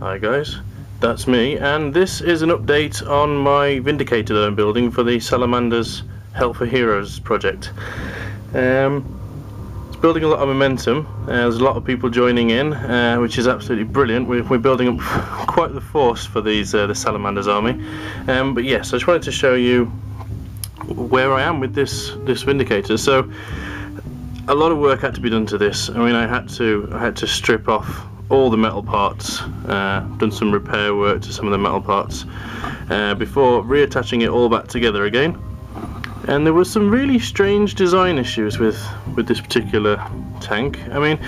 Hi guys, that's me, and this is an update on my Vindicator that I'm building for the Salamanders Help for Heroes project. It's building a lot of momentum. There's a lot of people joining in, which is absolutely brilliant. We're building up quite the force for these the Salamanders Army. But yes, I just wanted to show you where I am with this Vindicator. So a lot of work had to be done to this. I mean, I had to strip off all the metal parts, done some repair work to some of the metal parts before reattaching it all back together again. And there was some really strange design issues with this particular tank. I mean,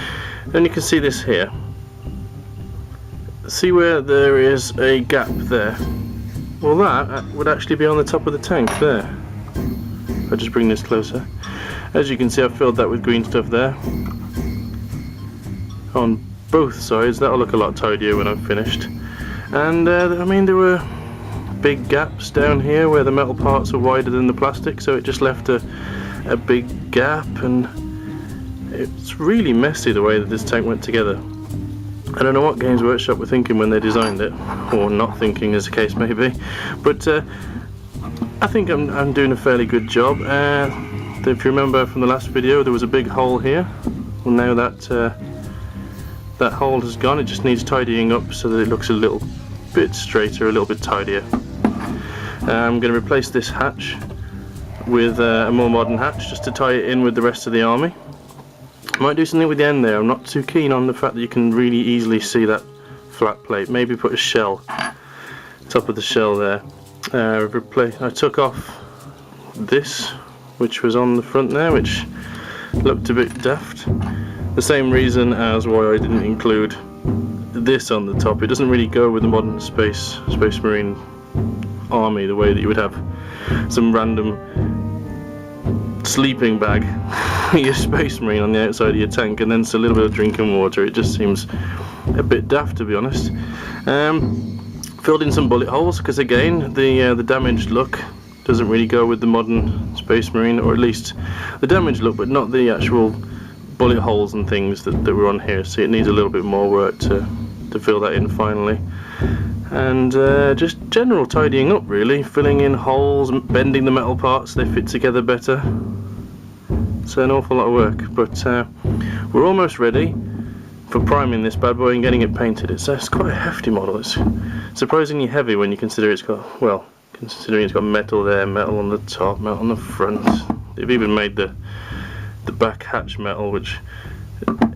then you can see this here. See where there is a gap there? Well, that would actually be on the top of the tank there. If I just bring this closer. As you can see, I've filled that with green stuff there. On both sides, that'll look a lot tidier when I've finished. And I mean, there were big gaps down here where the metal parts are wider than the plastic, so it just left a big gap, and it's really messy the way that this tank went together. I don't know what Games Workshop were thinking when they designed it, or not thinking as the case may be, but I think I'm doing a fairly good job. If you remember from the last video, there was a big hole here. Well, now that hole has gone. It just needs tidying up so that it looks a little bit straighter, a little bit tidier. I'm going to replace this hatch with a more modern hatch just to tie it in with the rest of the army. I might do something with the end there. I'm not too keen on the fact that you can really easily see that flat plate. Maybe put a shell, top of the shell there. I took off this, which was on the front there, which looked a bit daft. The same reason as why I didn't include this on the top. It doesn't really go with the modern space marine army, the way that you would have some random sleeping bag your space marine on the outside of your tank and then it's a little bit of drinking water. It just seems a bit daft, to be honest. Filled in some bullet holes because again the damaged look doesn't really go with the modern space marine, or at least the damaged look, but not the actual bullet holes and things that were on here. So it needs a little bit more work to fill that in finally. And just general tidying up really, filling in holes, bending the metal parts so they fit together better. It's an awful lot of work, but we're almost ready for priming this bad boy and getting it painted. It's quite a hefty model. It's surprisingly heavy when you consider considering it's got metal there, metal on the top, metal on the front. They've even made the back hatch metal, which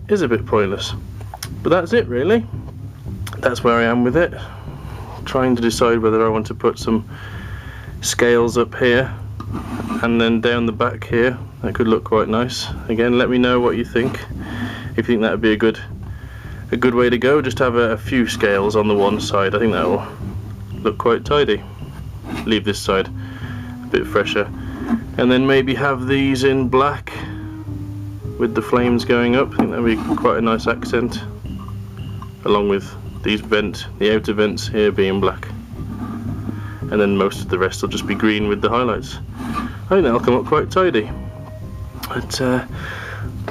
is a bit pointless. But that's it really. That's where I am with it. Trying to decide whether I want to put some scales up here and then down the back here. That could look quite nice. Again, let me know what you think. If you think that would be a good way to go, just have a few scales on the one side. I think that will look quite tidy. Leave this side a bit fresher, and then maybe have these in black with the flames going up. I think that would be quite a nice accent, along with these the outer vents here being black, and then most of the rest will just be green with the highlights. I think that'll come up quite tidy. But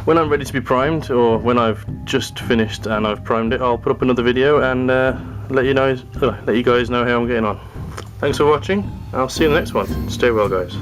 when I'm ready to be primed, or when I've just finished and I've primed it, I'll put up another video and let you guys know how I'm getting on. Thanks for watching. I'll see you in the next one. Stay well, guys.